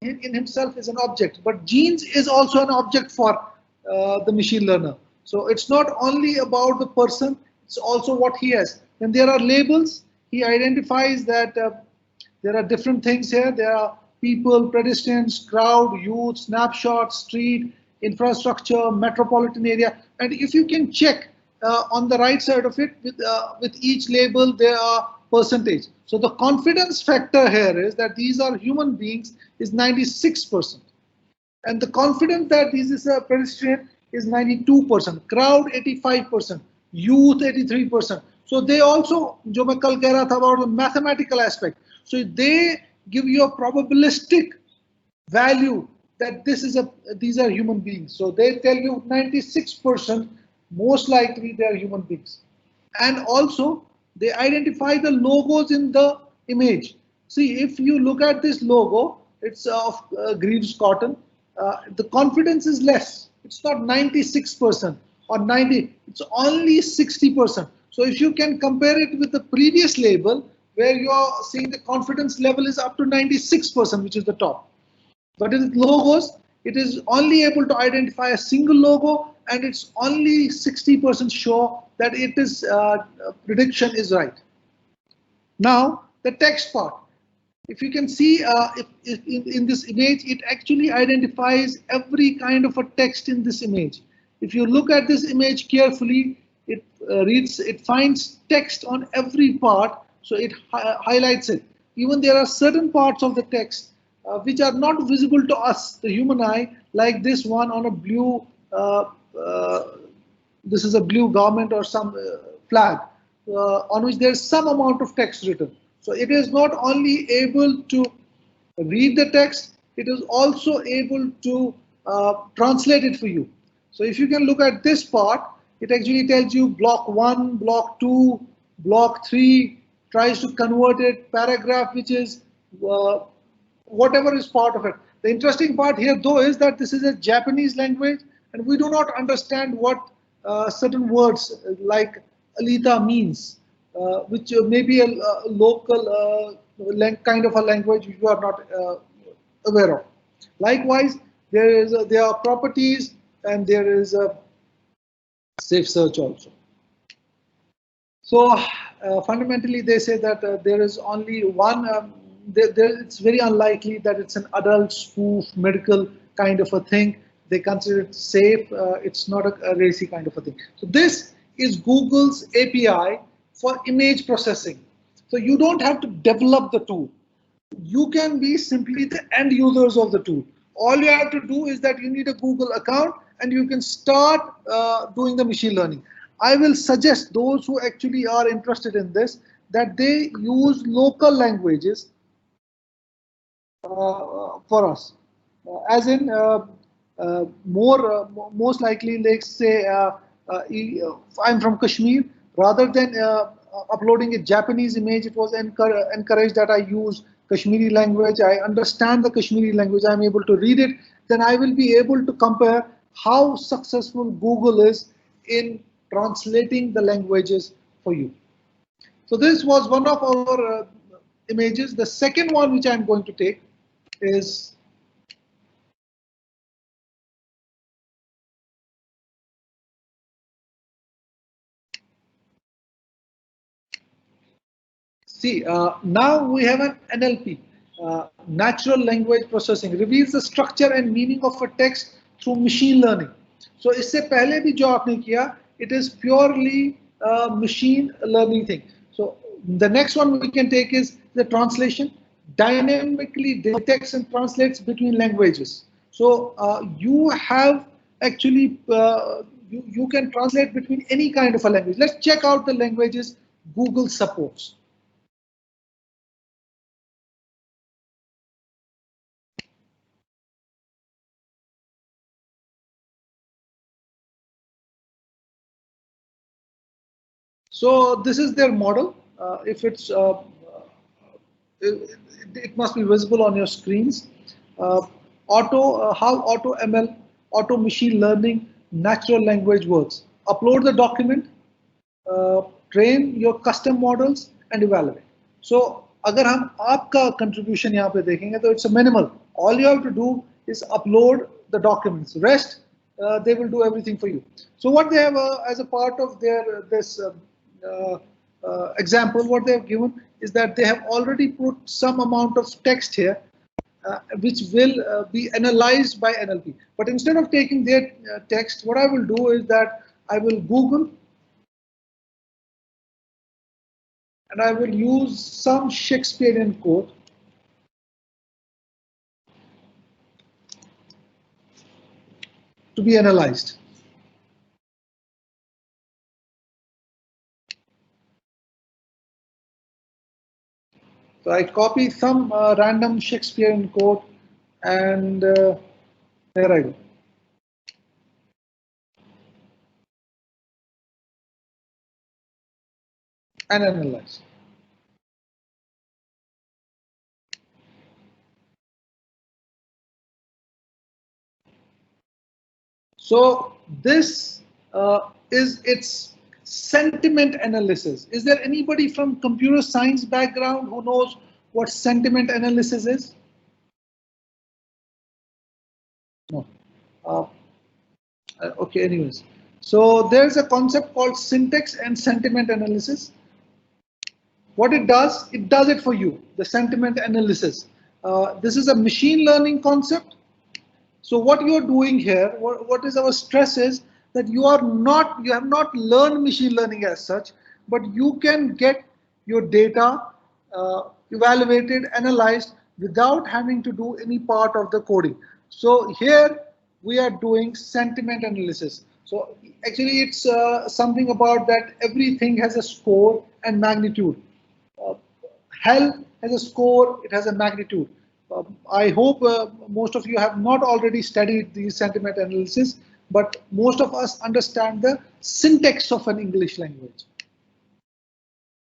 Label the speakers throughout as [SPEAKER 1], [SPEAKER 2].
[SPEAKER 1] in himself is an object, but genes is also an object for the machine learner. So it's not only about the person, it's also what he has. Then there are labels. He identifies that there are different things here. There are people, pedestrians, crowd, youth, snapshot, street, infrastructure, metropolitan area. And if you can check on the right side of it, with each label, there are percentage. So the confidence factor here is that these are human beings is 96%. And the confidence that this is a pedestrian is 92%, crowd 85%, youth 83%. So they also, जो मैं कल कह रहा था about the mathematical aspect. So they give you a probabilistic value that these are human beings. So they tell you 96% most likely they are human beings. And also they identify the logos in the image. See, if you look at this logo, it's of Greaves cotton. The confidence is less. It's not 96% or 90, it's only 60%. So if you can compare it with the previous label where you are seeing the confidence level is up to 96%, which is the top. But in logos, it is only able to identify a single logo and it's only 60% sure that it is prediction is right. Now the text part. If you can see if in this image, it actually identifies every kind of a text in this image. If you look at this image carefully, it finds text on every part, so it highlights it. Even there are certain parts of the text which are not visible to us, the human eye, like this one on a blue, this is a blue garment or some flag, on which there is some amount of text written. So it is not only able to read the text, it is also able to translate it for you. So if you can look at this part, it actually tells you block 1, block 2, block 3, tries to convert it, paragraph which is whatever is part of it. The interesting part here though is that this is a Japanese language and we do not understand what certain words like Alita means. Which may be a local kind of a language which you are not aware of. Likewise, there are properties and there is a safe search also. So fundamentally, they say that there is only one. It's very unlikely that it's an adult spoof medical kind of a thing. They consider it safe. It's not a racy kind of a thing. So this is Google's API for image processing. So you don't have to develop the tool. You can be simply the end users of the tool. All you have to do is that you need a Google account and you can start doing the machine learning. I will suggest those who actually are interested in this that they use local languages for us, as in most likely, let's say I'm from Kashmir. Rather than uploading a Japanese image, it was encouraged that I use Kashmiri language. I understand the Kashmiri language. I'm able to read it. Then I will be able to compare how successful Google is in translating the languages for you. So this was one of our images. The second one which I'm going to take is see, now we have an NLP, natural language processing, reveals the structure and meaning of a text through machine learning. So इससे पहले भी जो आपने किया, it is purely machine learning thing. So the next one we can take is the translation, dynamically detects and translates between languages. So you have actually, you can translate between any kind of a language. Let's check out the languages Google supports. So this is their model. If it's it must be visible on your screens. How auto ML, auto machine learning, natural language works. Upload the document, train your custom models and evaluate. So अगर हम आपका contribution यहाँ पे देखेंगे तो it's a minimal. All you have to do is upload the documents. Rest, they will do everything for you. So what they have as a part of their this example, what they have given is that they have already put some amount of text here, which will be analyzed by NLP. But instead of taking their text, what I will do is that I will Google and I will use some Shakespearean quote to be analyzed. So I copy some random Shakespearean quote and there I go. And analyze. So this is its sentiment analysis. Is there anybody from computer science background who knows what sentiment analysis is? No. Uh, okay, anyways. So there's a concept called syntax and sentiment analysis. What it does it for you, the sentiment analysis. This is a machine learning concept. So what you are doing here, what is our stress is that you have not learned machine learning as such, but you can get your data evaluated, analyzed without having to do any part of the coding. So here we are doing sentiment analysis. So actually it's something about that everything has a score and magnitude. Hell has a score, it has a magnitude. I hope most of you have not already studied the sentiment analysis, but most of us understand the syntax of an English language.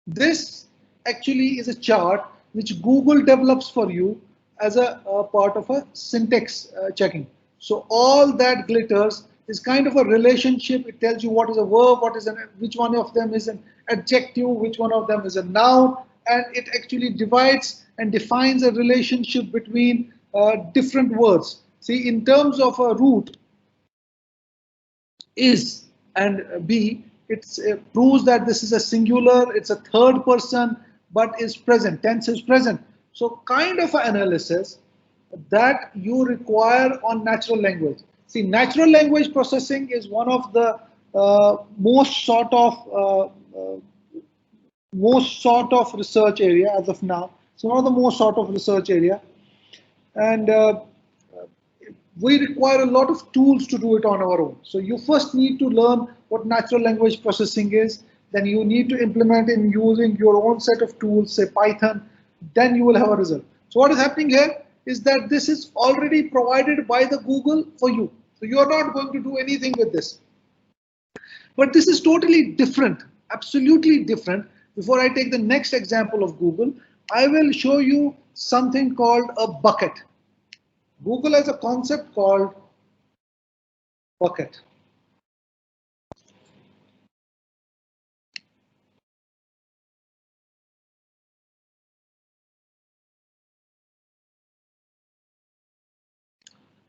[SPEAKER 1] This actually is a chart which Google develops for you as a part of a syntax checking. So all that glitters is kind of a relationship. It tells you what is a verb, which one of them is an adjective, which one of them is a noun, and it actually divides and defines a relationship between different words. See, in terms of a root, is and be, it proves that this is a singular, it's a third person, but is present, tense is present. So kind of an analysis that you require on natural language. See, natural language processing is one of the most sort of research area as of now. It's one of the most sort of research area, and we require a lot of tools to do it on our own. So you first need to learn what natural language processing is, then you need to implement in using your own set of tools, say Python, then you will have a result. So what is happening here is that this is already provided by the Google for you. So you are not going to do anything with this. But this is totally different, absolutely different. Before I take the next example of Google, I will show you something called a bucket. Google has a concept called bucket.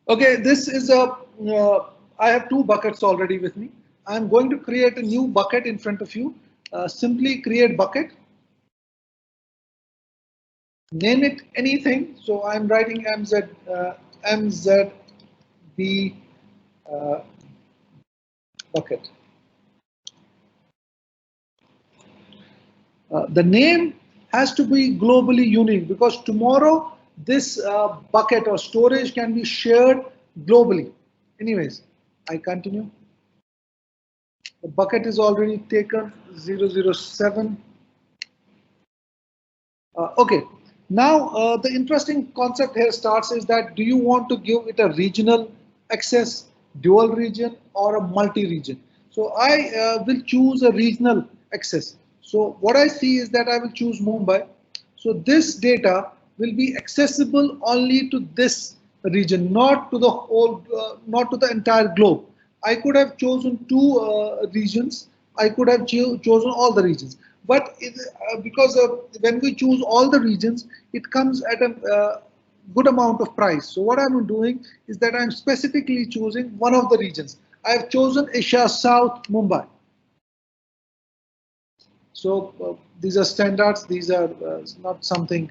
[SPEAKER 1] Okay, this is I have two buckets already with me. I'm going to create a new bucket in front of you. Simply create bucket. Name it anything. So I'm writing MZB bucket. The name has to be globally unique because tomorrow this bucket or storage can be shared globally. Anyways, I continue. The bucket is already taken 007. Okay, now the interesting concept here starts is that do you want to give it a regional access, dual region, or a multi-region? So I will choose a regional access. So what I see is that I will choose Mumbai. So this data will be accessible only to this region, not to the whole, not to the entire globe. I could have chosen two regions. I could have chosen all the regions. But because when we choose all the regions, it comes at a good amount of price. So what I'm doing is that I'm specifically choosing one of the regions. I've chosen Asia South, Mumbai. So these are standards. These are not something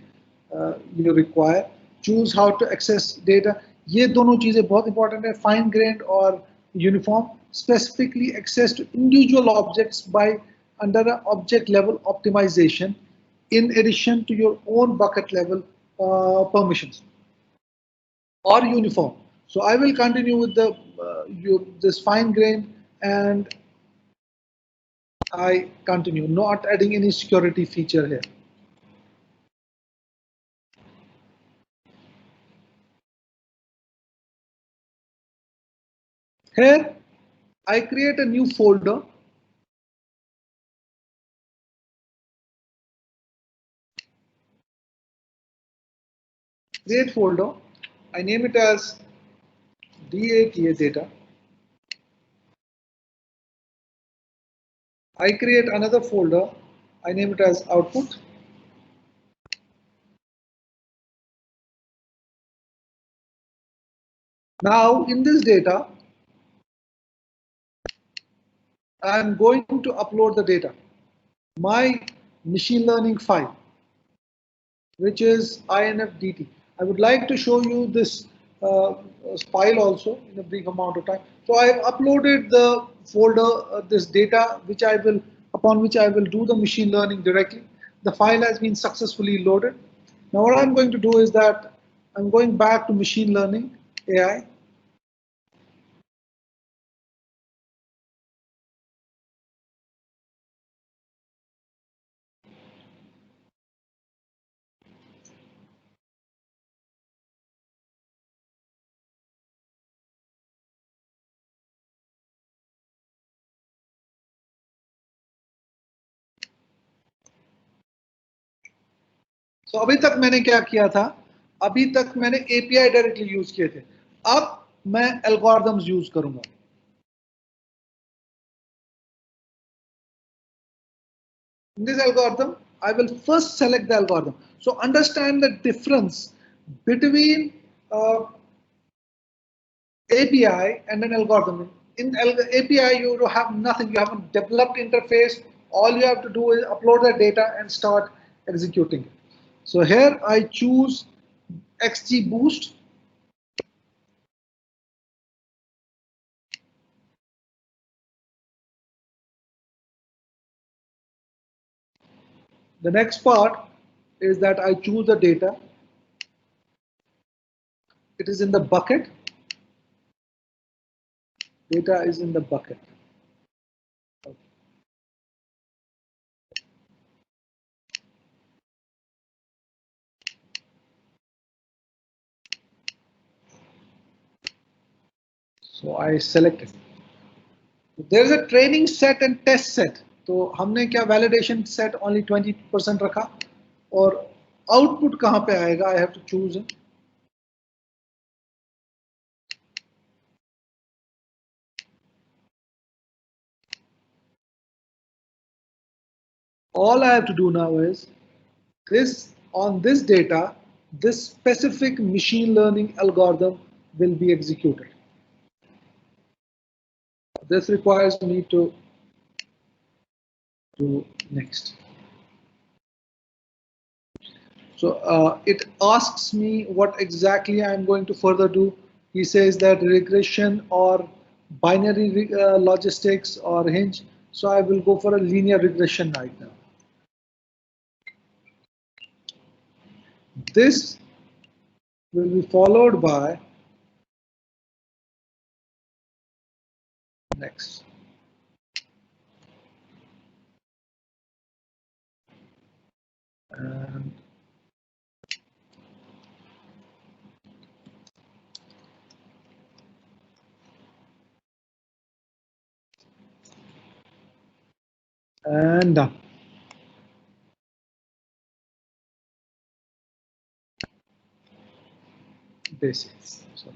[SPEAKER 1] you require. Choose how to access data. ये दोनों चीजें बहुत important है. Fine grained or uniform. Specifically access to individual objects by under an object level optimization, in addition to your own bucket level permissions, or uniform. So I will continue with the this fine grained, and I continue, not adding any security feature here. Here, I create a new folder. Create folder. I name it as DATA data. I create another folder. I name it as output. Now, in this data, I'm going to upload the data, my machine learning file, which is INFDT. I would like to show you this file also in a brief amount of time. So I have uploaded the folder, this data, which I will, upon which I will do the machine learning directly. The file has been successfully loaded. Now what I'm going to do is that I'm going back to machine learning AI. So अभी तक मैंने क्या किया था? अभी तक मैंने API directly use किए थे. अब मैं एल्गोरिथम्स यूज करूंगा. In this algorithm, I will first select the algorithm. So understand the difference between API and an algorithm. In API, you have nothing. You have a developed interface. All you have to do is upload the data and start executing it. So here I choose XGBoost. The next part is that I choose the data. It is in the bucket. Data is in the bucket. So I select it. There is a training set and test set. तो हमने क्या validation set only 20% रखा, और output कहाँ पे आएगा? I have to choose it. All I have to do now is this, on this data, this specific machine learning algorithm will be executed. This requires me to do next. So it asks me what exactly I'm going to further do. He says that regression or binary logistics or hinge. So I will go for a linear regression right now. This will be followed by next. And done. Basics. Sorry.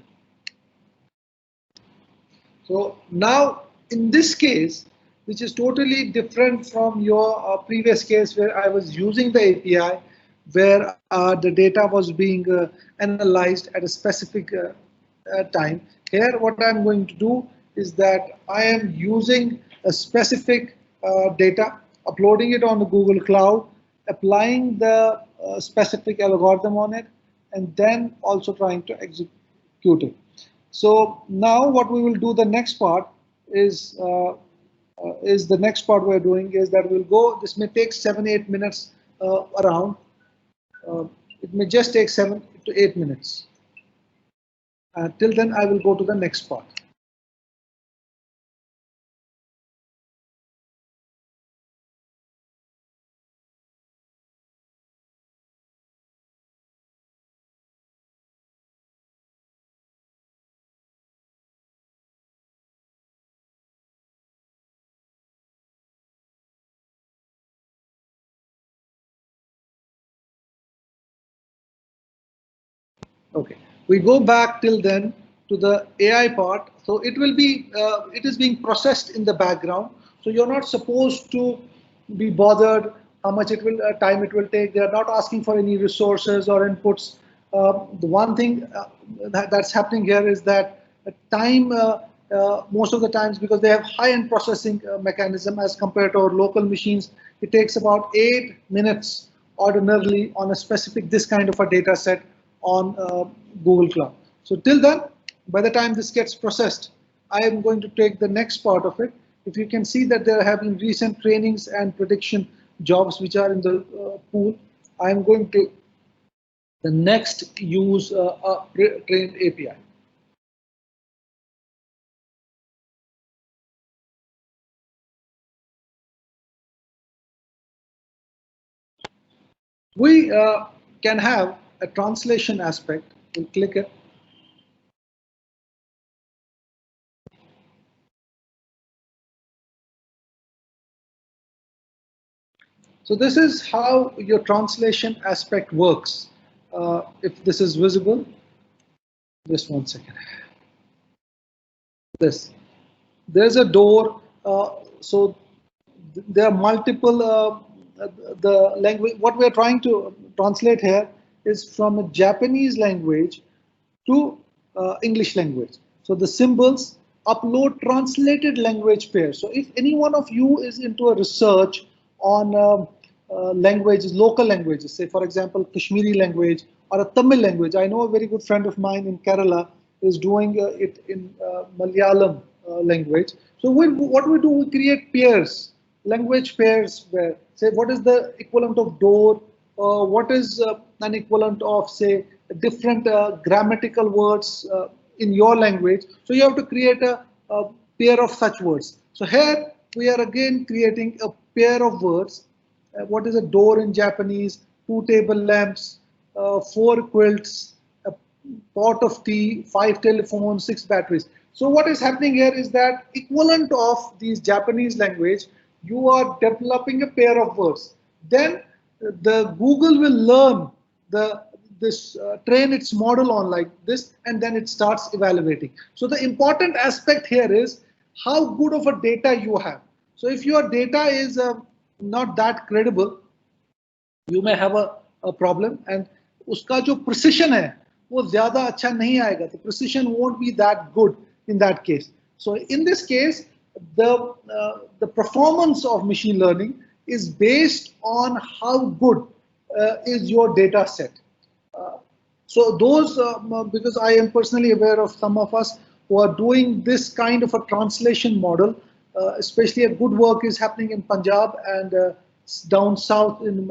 [SPEAKER 1] So now in this case, which is totally different from your previous case where I was using the API, where the data was being analyzed at a specific time. Here, what I'm going to do is that I am using a specific data, uploading it on the Google Cloud, applying the specific algorithm on it, and then also trying to execute it. So now what we will do, the next part is the next part we're doing is that we'll go, this may take 7-8 minutes around. Uh, it may just take 7 to 8 minutes. Till then, I will go to the next part. Okay, we go back till then to the AI part. So it is being processed in the background. So you're not supposed to be bothered how much time it will take. They are not asking for any resources or inputs. The one thing that's happening here is that time, most of the times, because they have high-end processing mechanism as compared to our local machines, it takes about 8 minutes ordinarily on a specific this kind of a data set on Google Cloud. So till then, by the time this gets processed, I am going to take the next part of it. If you can see that there have been recent trainings and prediction jobs which are in the pool, I am going to the next use a trained API. We can have a translation aspect. We'll click it. So this is how your translation aspect works. If this is visible, just 1 second. This. There's a door. So there are multiple. The language. What we are trying to translate here is from a Japanese language to English language. So the symbols upload translated language pairs. So if any one of you is into a research on languages, local languages, say for example Kashmiri language or a Tamil language. I know a very good friend of mine in Kerala is doing it in Malayalam language. So what we do, we create pairs, language pairs, where say what is the equivalent of door, what is an equivalent of say different grammatical words in your language. So you have to create a pair of such words. So here we are again creating a pair of words. What is a door in Japanese? 2 table lamps, 4 quilts, a pot of tea, 5 telephones, 6 batteries. So what is happening here is that equivalent of these Japanese language, you are developing a pair of words. Then the Google will learn this train its model on like this, and then it starts evaluating. So the important aspect here is how good of a data you have. So if your data is not that credible, you may have a problem, and उसका जो precision है वो ज़्यादा अच्छा नहीं आएगा. The precision won't be that good in that case. So in this case, the performance of machine learning is based on how good is your data set. So those, because I am personally aware of some of us who are doing this kind of a translation model, especially a good work is happening in Punjab and down south in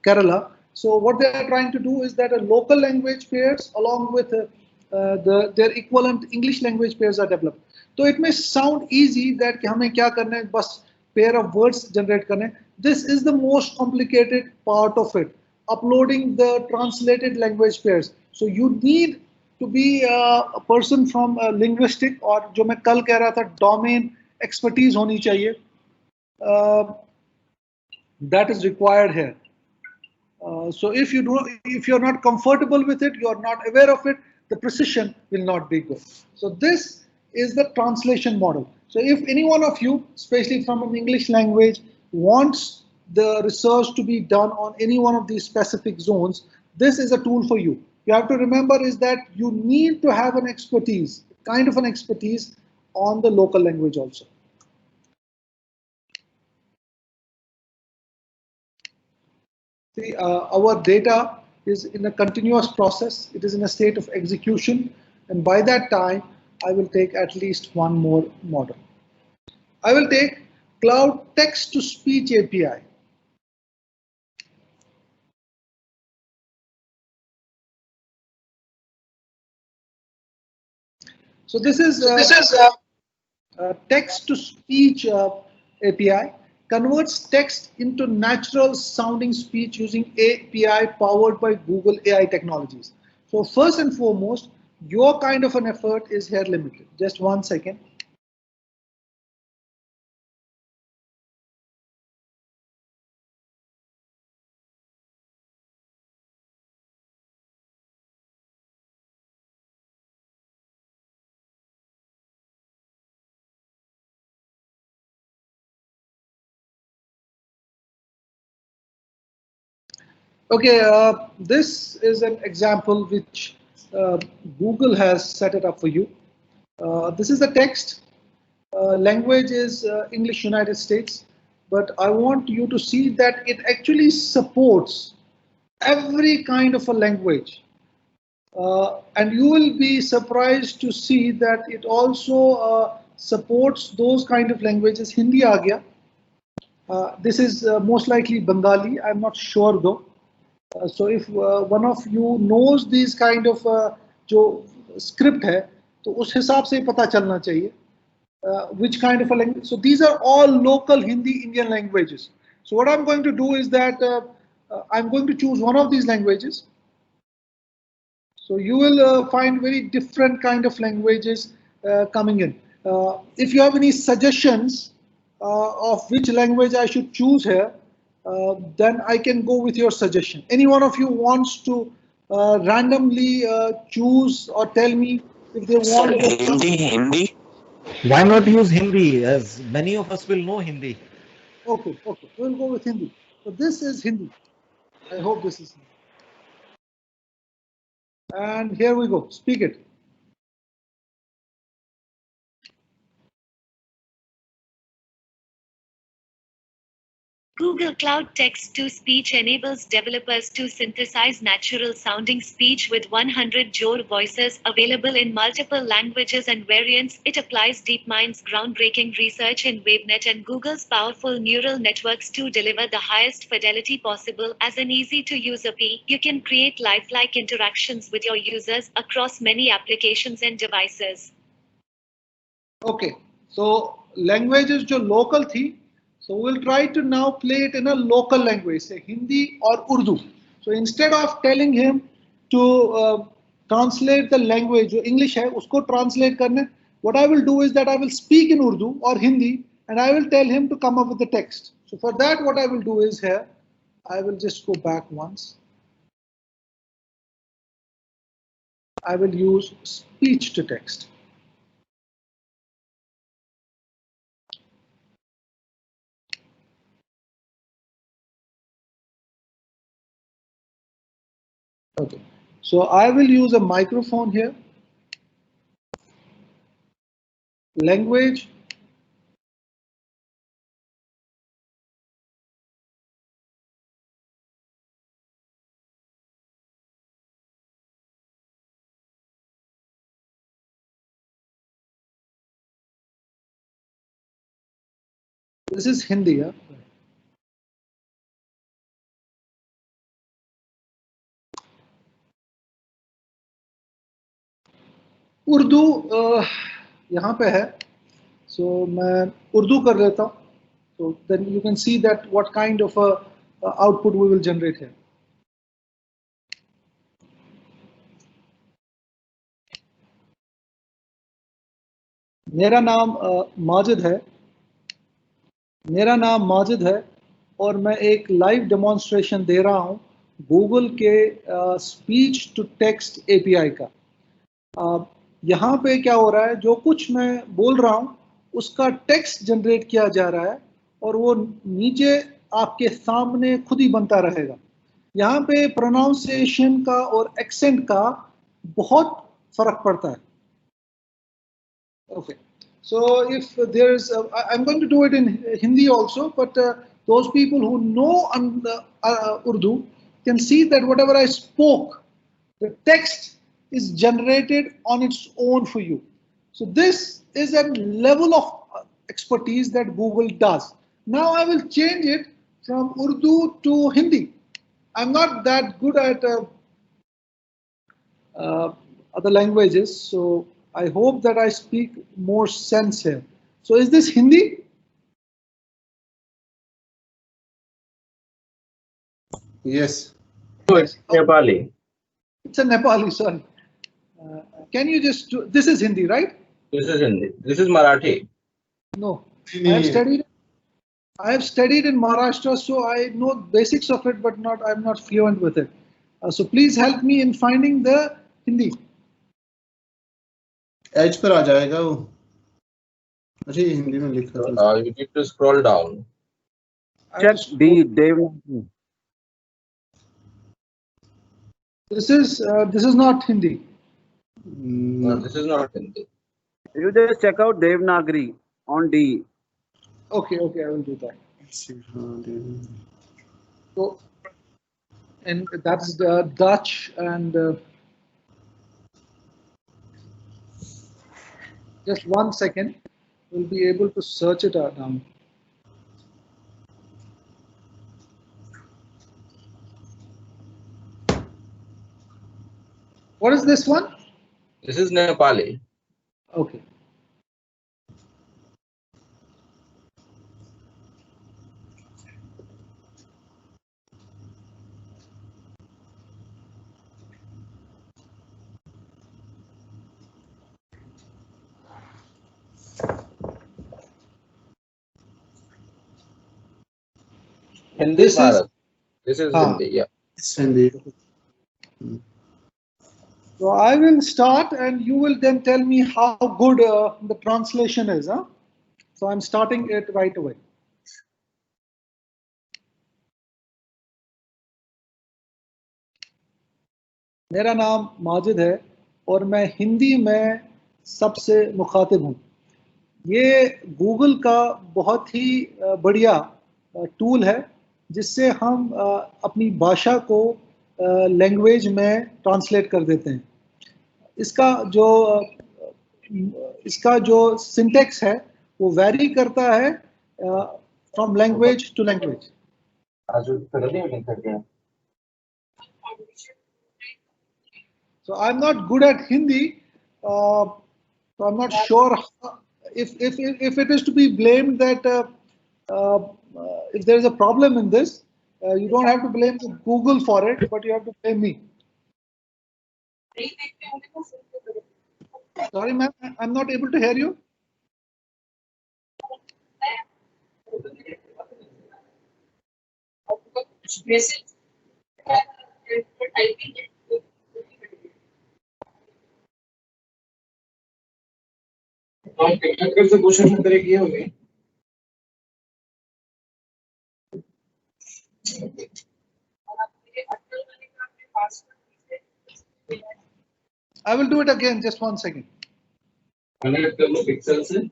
[SPEAKER 1] Kerala. So what they are trying to do is that a local language pairs along with their equivalent English language pairs are developed. So it may sound easy that हमें क्या करना है, बस pair of words generate करने. This is the most complicated part of it. Uploading the translated language pairs. So you need to be a person from linguistic or जो मैं कल कह रहा था domain expertise होनी चाहिए. That is required here. So if you're not comfortable with it, you're not aware of it, the precision will not be good. So this is the translation model. So if any one of you, especially from an English language, wants the research to be done on any one of these specific zones, this is a tool for you. You have to remember is that you need to have an expertise, kind of an expertise on the local language also. See, our data is in a continuous process. It is in a state of execution. And by that time, I will take at least one more model. I will take Cloud Text to Speech API. So this is text to speech API, converts text into natural sounding speech using API powered by Google AI technologies. So first and foremost, your kind of an effort is here limited. Just 1 second. Okay, this is an example which Google has set it up for you. This is the text. Language is English United States, but I want you to see that it actually supports every kind of a language. And you will be surprised to see that it also supports those kind of languages. Hindi aa gaya. This is most likely Bengali. I'm not sure though. So if one of you knows these kind of जो script है, तो उस हिसाब से पता चलना चाहिए which kind of a language. So these are all local Hindi Indian languages. So what I'm going to do is that I'm going to choose one of these languages. So you will find very different kind of languages coming in. If you have any suggestions of which language I should choose here, then I can go with your suggestion. Any one of you wants to randomly choose or tell me if they want.
[SPEAKER 2] Hindi.
[SPEAKER 3] Why not use Hindi, as many of us will know Hindi?
[SPEAKER 1] Okay, we'll go with Hindi. So this is Hindi. I hope this is Hindi. And here we go. Speak it.
[SPEAKER 4] Google Cloud Text-to-Speech enables developers to synthesize natural-sounding speech with 100 Jor voices available in multiple languages and variants. It applies DeepMind's groundbreaking research in WaveNet and Google's powerful neural networks to deliver the highest fidelity possible. As an easy-to-use API, you can create lifelike interactions with your users across many applications and devices.
[SPEAKER 1] Okay, so languages जो local थी, so we'll try to now play it in a local language, say Hindi or Urdu. So instead of telling him to translate the language, जो English है, उसको translate करने, what I will do is that I will speak in Urdu or Hindi and I will tell him to come up with the text. So for that, what I will do is here, I will just go back once. I will use speech to text. Okay, so I will use a microphone here. Language. This is Hindi. Yeah? Urdu यहाँ पे है, so मैं उर्दू कर लेता हूँ. So then you can see that what kind of a output we will generate here. मेरा नाम माजिद है. मेरा नाम माजिद है और मैं एक लाइव डेमोन्स्ट्रेशन दे रहा हूँ गूगल के स्पीच टू टेक्स्ट एपीआई का. यहाँ पे क्या हो रहा है, जो कुछ मैं बोल रहा हूँ उसका टेक्स्ट जनरेट किया जा रहा है और वो नीचे आपके सामने खुद ही बनता रहेगा। यहाँ पे प्रोनाउंसिएशन का और एक्सेंट का बहुत फर्क पड़ता है। Okay. So if there's, I'm going to do it in Hindi also, but those people who know Urdu can see that whatever I spoke, the text is generated on its own for you. So this is a level of expertise that Google does. Now I will change it from Urdu to Hindi. I'm not that good at uh, other languages. So I hope that I speak more sense here. So is this Hindi?
[SPEAKER 2] Yes.
[SPEAKER 5] No, it's Nepali.
[SPEAKER 1] It's a Nepali, sorry. Can you just do, this is Hindi, right?
[SPEAKER 5] This is Hindi. This is Marathi.
[SPEAKER 1] No. I have studied in Maharashtra, so I know basics of it, but I'm not fluent with it. So please help me in finding the Hindi.
[SPEAKER 2] Edge पर आ जाएगा वो। अच्छा ये हिंदी में लिखा था।
[SPEAKER 5] You need to scroll down.
[SPEAKER 6] Check the Devanagari.
[SPEAKER 1] This is not Hindi.
[SPEAKER 5] No, this is not Hindi.
[SPEAKER 6] You just check out Devanagari on D.
[SPEAKER 1] Okay, I will do that. So, and that's the Dutch and just 1 second, we'll be able to search it out now. What is this one?
[SPEAKER 5] This is Nepali.
[SPEAKER 1] Okay.
[SPEAKER 5] Hindi,
[SPEAKER 1] This is-
[SPEAKER 5] Bharat. This is Hindi, yeah.
[SPEAKER 2] Hindi.
[SPEAKER 1] So I will start and you will then tell me how good the translation is. Huh? So I'm starting it right away. मेरा नाम माजिद है और मैं हिंदी में सबसे मुखातिब हूँ। ये गूगल का बहुत ही बढ़िया टूल है जिससे हम अपनी भाषा को लैंग्वेज में ट्रांसलेट कर देते हैं। इसका जो सिंटेक्स है वो वैरी करता है from language to language. So I'm not good at Hindi, so I'm not sure if it is to be blamed that if there is a problem in this, you don't have to blame Google for it, but you have to blame me. Sorry, ma'am, I'm not able to hear you.
[SPEAKER 5] से question करे किए होंगे।
[SPEAKER 1] I will do it again, just 1 second.
[SPEAKER 5] Connect कर लो pixel से।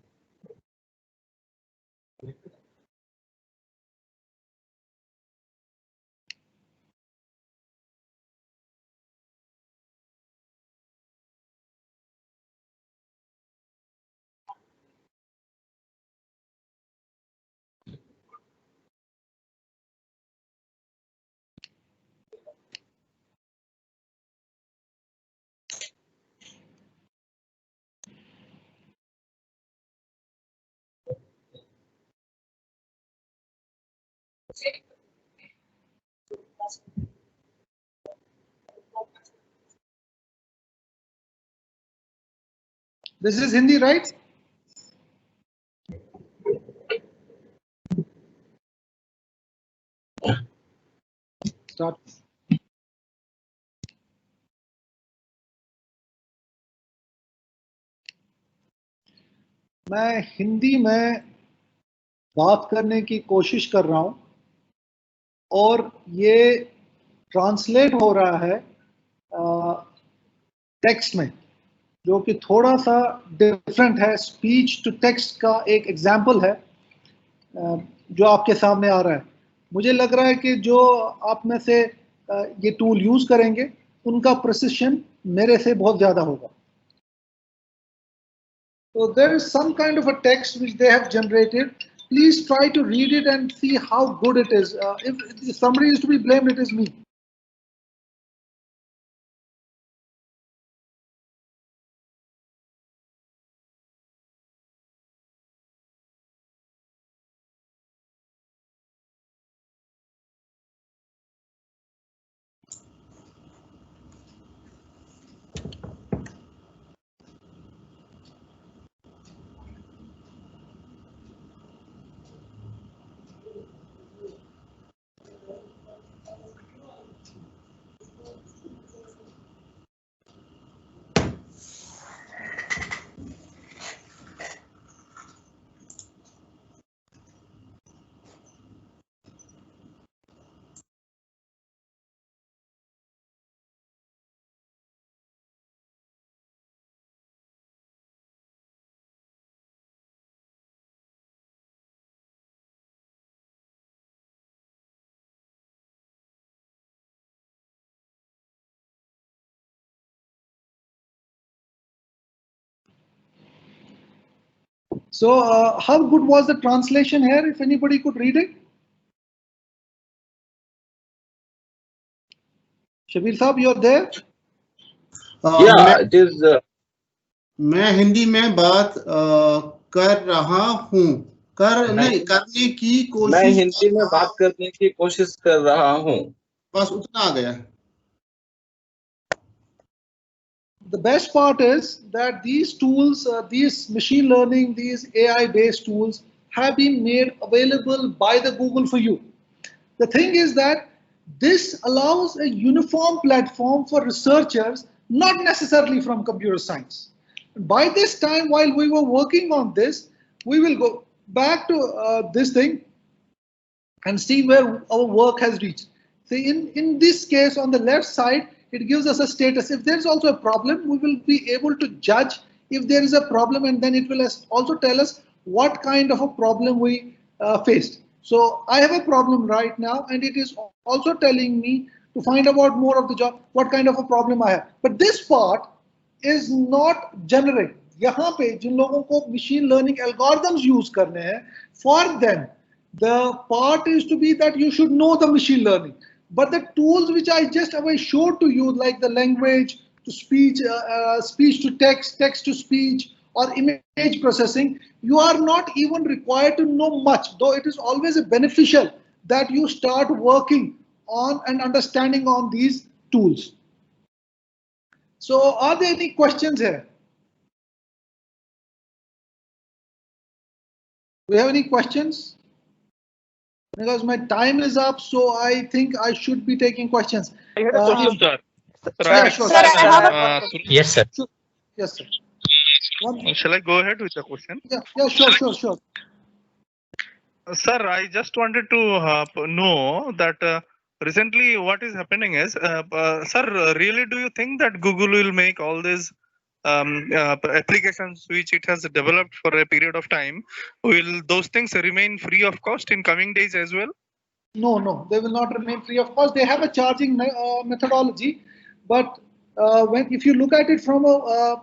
[SPEAKER 1] This is Hindi, right? Start. मैं हिंदी में बात करने की कोशिश कर रहा हूँ और ये ट्रांसलेट हो रहा है टेक्स्ट में, जो कि थोड़ा सा डिफरेंट है। स्पीच टू टेक्स्ट का एक एग्जाम्पल है जो आपके सामने आ रहा है। मुझे लग रहा है कि जो आप में से ये टूल यूज करेंगे उनका प्रिसिशन मेरे से बहुत ज्यादा होगा। So there is some kind of a text which they have generated. Please try to read it and see how good it is. If somebody is to be blamed, it is me. So how good was the translation here? If anybody could read it? Shabir Saab, you're there?
[SPEAKER 5] Yeah, it is.
[SPEAKER 2] मैं हिंदी में बात कर रहा हूँ, नहीं करने की कोशिश,
[SPEAKER 5] मैं हिंदी में बात करने की कोशिश कर रहा हूँ।
[SPEAKER 2] बस उतना आ गया।
[SPEAKER 1] The best part is that these tools, these machine learning, these AI-based tools have been made available by the Google for you. The thing is that this allows a uniform platform for researchers, not necessarily from computer science. By this time, while we were working on this, we will go back to this thing and see where our work has reached. See, in this case, on the left side, it gives us a status. If there's also a problem, we will be able to judge if there is a problem, and then it will also tell us what kind of a problem we faced. So I have a problem right now, and it is also telling me to find out more of the job, what kind of a problem I have. But this part is not generic. यहाँ पे जिन लोगों को machine learning algorithms use करने हैं, for them the part is to be that you should know the machine learning. But the tools which I just showed to you, like the language to speech, speech to text, text to speech, or image processing, you are not even required to know much, though it is always beneficial that you start working on and understanding on these tools. So are there any questions here? Do we have any questions? Because my time is up, so I think I should be taking questions.
[SPEAKER 7] Sir.
[SPEAKER 1] Yeah, sure.
[SPEAKER 7] Yes, sir.
[SPEAKER 1] Yes, sir.
[SPEAKER 7] Shall I go ahead with the question?
[SPEAKER 1] Yeah, sure.
[SPEAKER 7] Sir, I just wanted to know that recently what is happening is, sir, really do you think that Google will make all these applications which it has developed for a period of time, will those things remain free of cost in coming days as well?
[SPEAKER 1] No, they will not remain free of cost. They have a charging methodology, but if you look at it from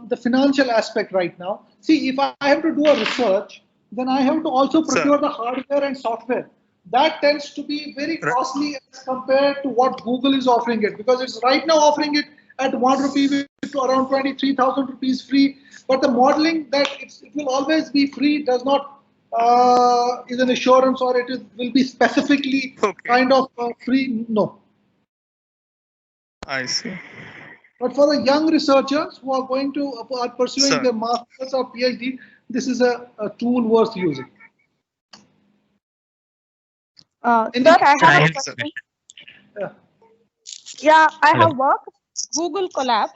[SPEAKER 1] the financial aspect right now, see, if I have to do a research, then I have to also procure the hardware and software. That tends to be very costly as compared to what Google is offering it, because it's right now offering it at ₹1 to around 23,000 rupees free. But the modeling that it will always be free does not is an assurance, or will be specifically kind of free. No.
[SPEAKER 7] I see.
[SPEAKER 1] But for the young researchers who are going to are pursuing their masters or PhD, this is a tool worth using.
[SPEAKER 8] Sir, I have a question. Yeah, I have worked Google Colab.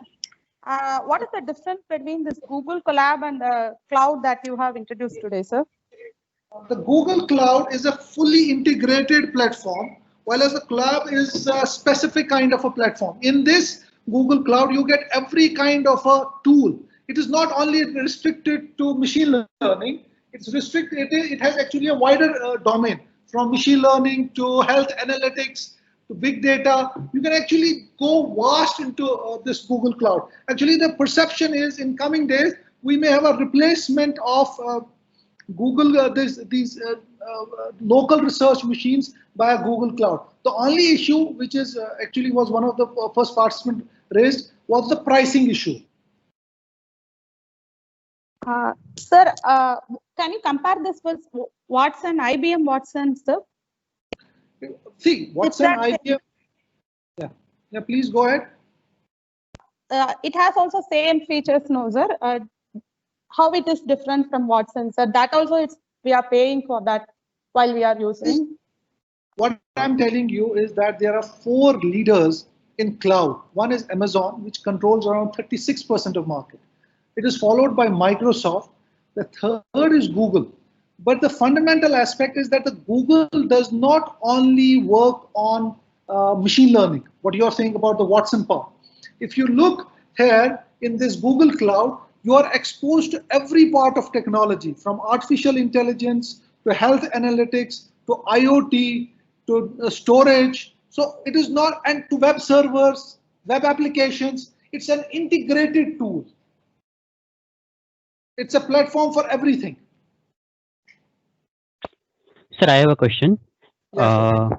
[SPEAKER 8] What is the difference between this Google Colab and the cloud that you have introduced today, sir?
[SPEAKER 1] The Google Cloud is a fully integrated platform while as the Collab is a specific kind of a platform. In this Google Cloud, you get every kind of a tool. It is not only restricted to machine learning, it's restricted, it has actually a wider domain, from machine learning to health analytics to big data. You can actually go vast into this Google Cloud. Actually, the perception is in coming days, we may have a replacement of Google, these local research machines by a Google Cloud. The only issue, which is actually was one of the first participants raised, was the pricing issue.
[SPEAKER 8] Sir, can you compare this with Watson, IBM Watson, sir?
[SPEAKER 1] See, Watson, IBM. Yeah, please go ahead.
[SPEAKER 8] It has also same features, no, sir? How it is different from Watson, sir? That also we are paying for that while we are using.
[SPEAKER 1] What I'm telling you is that there are 4 leaders in cloud. One is Amazon, which controls around 36% of market. It is followed by Microsoft. The third is Google. But the fundamental aspect is that the Google does not only work on machine learning, what you're saying about the Watson part. If you look here in this Google Cloud, you are exposed to every part of technology, from artificial intelligence to health analytics to IoT to storage. So it is not, and to web servers, web applications. It's an integrated tool. It's a platform for everything.
[SPEAKER 9] Sir, I have a question.
[SPEAKER 1] Yes,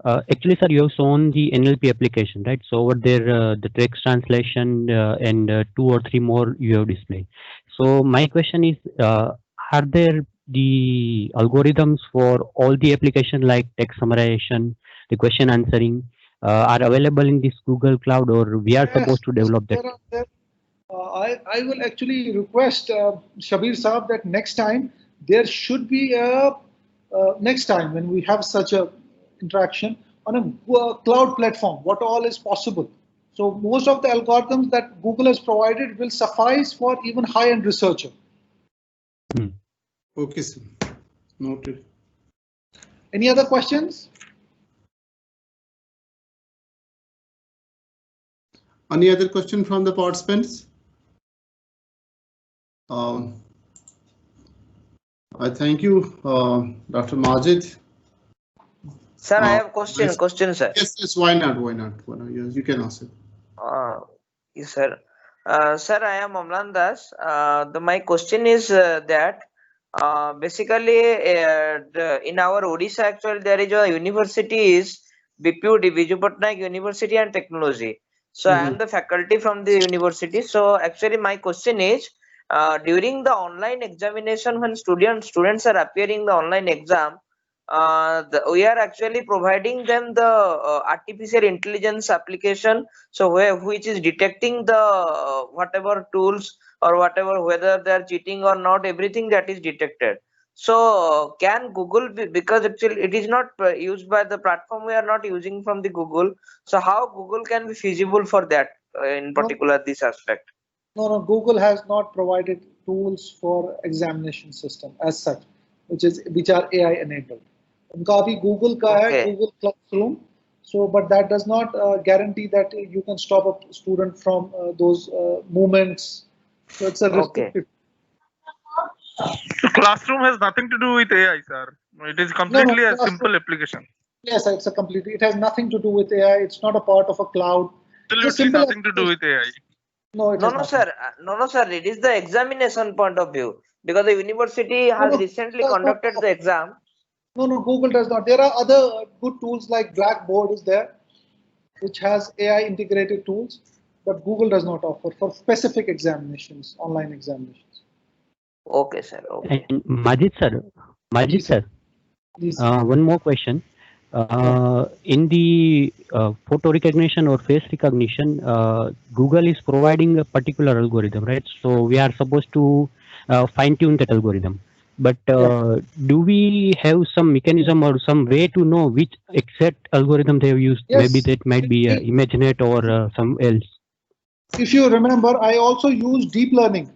[SPEAKER 9] Actually, sir, you have shown the NLP application, right? So over there, the text translation and 2 or 3 more you have displayed. So my question is, are there the algorithms for all the application like text summarization, the question answering, are available in this Google Cloud, or we are supposed to develop that?
[SPEAKER 1] I will actually request Shabir Saab that next time there should be a next time when we have such a interaction on a cloud platform, what all is possible. So most of the algorithms that Google has provided will suffice for even high-end researcher.
[SPEAKER 2] Okay, sir. Noted.
[SPEAKER 1] Any other questions?
[SPEAKER 2] Any other question from the participants? I thank you, Dr. Majid.
[SPEAKER 10] Sir, I have question, sir.
[SPEAKER 2] Yes, why not? Yes, you can answer.
[SPEAKER 10] Yes, sir. Sir, I am Amlan Das. My question is that basically in our Odisha, actually there is a university is BPUD, Biju Patnaik University and Technology. So I am the faculty from the university. So actually my question is, during the online examination, when students are appearing the online exam, we are actually providing them the artificial intelligence application, so which is detecting the whatever tools or whatever, whether they are cheating or not, everything that is detected. So can Google be, because actually it is not used by the platform, we are not using from the Google, so how Google can be feasible for that in particular this aspect?
[SPEAKER 1] No, Google has not provided tools for examination system as such, which are AI enabled. उनका अभी Google का है, Google Classroom. So, but that does not guarantee that you can stop a student from those movements. So it's a restricted.
[SPEAKER 7] So Classroom has nothing to do with AI, sir. It is completely a simple application.
[SPEAKER 1] Yes, it's a completely. It has nothing to do with AI. It's not a part of a cloud.
[SPEAKER 7] Absolutely nothing to do with AI.
[SPEAKER 10] No, sir. No, sir. It is the examination point of view, because the university has recently conducted the exam.
[SPEAKER 1] No, Google does not. There are other good tools like Blackboard is there, which has AI integrated tools, but Google does not offer for specific examinations, online examinations.
[SPEAKER 10] Okay, sir. Okay.
[SPEAKER 9] And Majid sir, one more question. In the photo recognition or face recognition, Google is providing a particular algorithm, right? So we are supposed to fine tune that algorithm. But do we have some mechanism or some way to know which exact algorithm they have used?
[SPEAKER 1] Yes.
[SPEAKER 9] Maybe that might be ImageNet or some else.
[SPEAKER 1] If you remember, I also use deep learning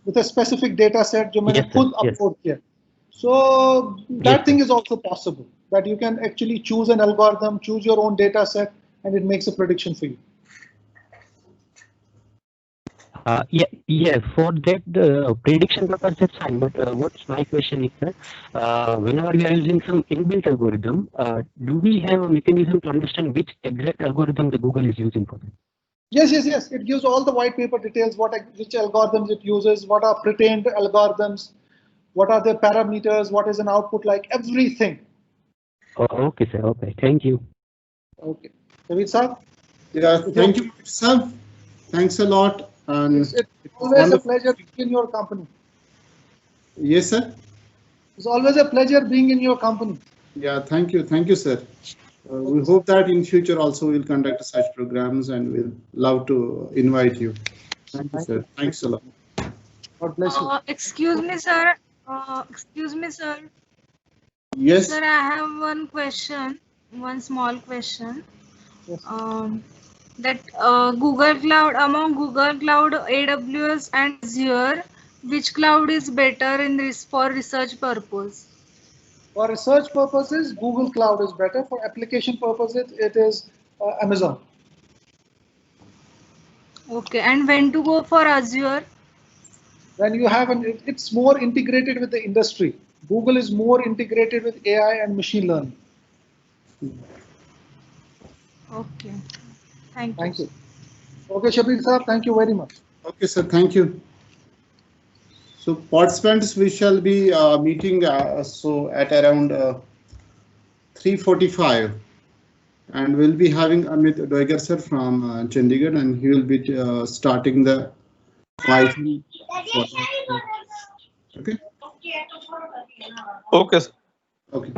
[SPEAKER 1] with a specific data set जो मैंने खुद upload किया. So that thing is also possible. that you can actually choose an algorithm, choose your own data set, and it makes a prediction for you.
[SPEAKER 9] Yeah. For that, the prediction purpose that's fine. But what's my question is that whenever we are using some inbuilt algorithm, do we have a mechanism to understand which exact algorithm the Google is using for that?
[SPEAKER 1] Yes. It gives all the white paper details, which algorithms it uses, what are pretend algorithms, what are their parameters, what is an output like, everything.
[SPEAKER 9] Oh, okay, sir. Okay, thank you.
[SPEAKER 1] Okay. David sir?
[SPEAKER 2] Yeah, thank you, sir. Thanks a lot. And
[SPEAKER 1] it's always a pleasure being in your company.
[SPEAKER 2] Yes, sir.
[SPEAKER 1] It's always a pleasure being in your company.
[SPEAKER 2] Yeah, thank you, sir. We hope that in future also we'll conduct such programs, and we'll love to invite you. Thank you, sir. Thanks a lot.
[SPEAKER 1] God bless you.
[SPEAKER 11] Excuse me, sir.
[SPEAKER 2] Yes.
[SPEAKER 11] Sir, I have one question, one small question.
[SPEAKER 1] Yes.
[SPEAKER 11] That Google Cloud, among Google Cloud, AWS and Azure, which cloud is better in this for research purpose?
[SPEAKER 1] For research purposes, Google Cloud is better. For application purposes, it is Amazon.
[SPEAKER 11] Okay, and when to go for Azure?
[SPEAKER 1] When you have it's more integrated with the industry. Google is more integrated with AI and machine learning.
[SPEAKER 11] Okay, thank you.
[SPEAKER 1] Thank you. Okay, Shabir sir, thank you very much.
[SPEAKER 2] Okay, sir. Thank you. So participants, we shall be meeting so at around 3:45, and we'll be having Amit Doigar sir from Chandigarh, and he will be starting the Python. Okay.
[SPEAKER 7] Okay, sir.
[SPEAKER 2] Okay.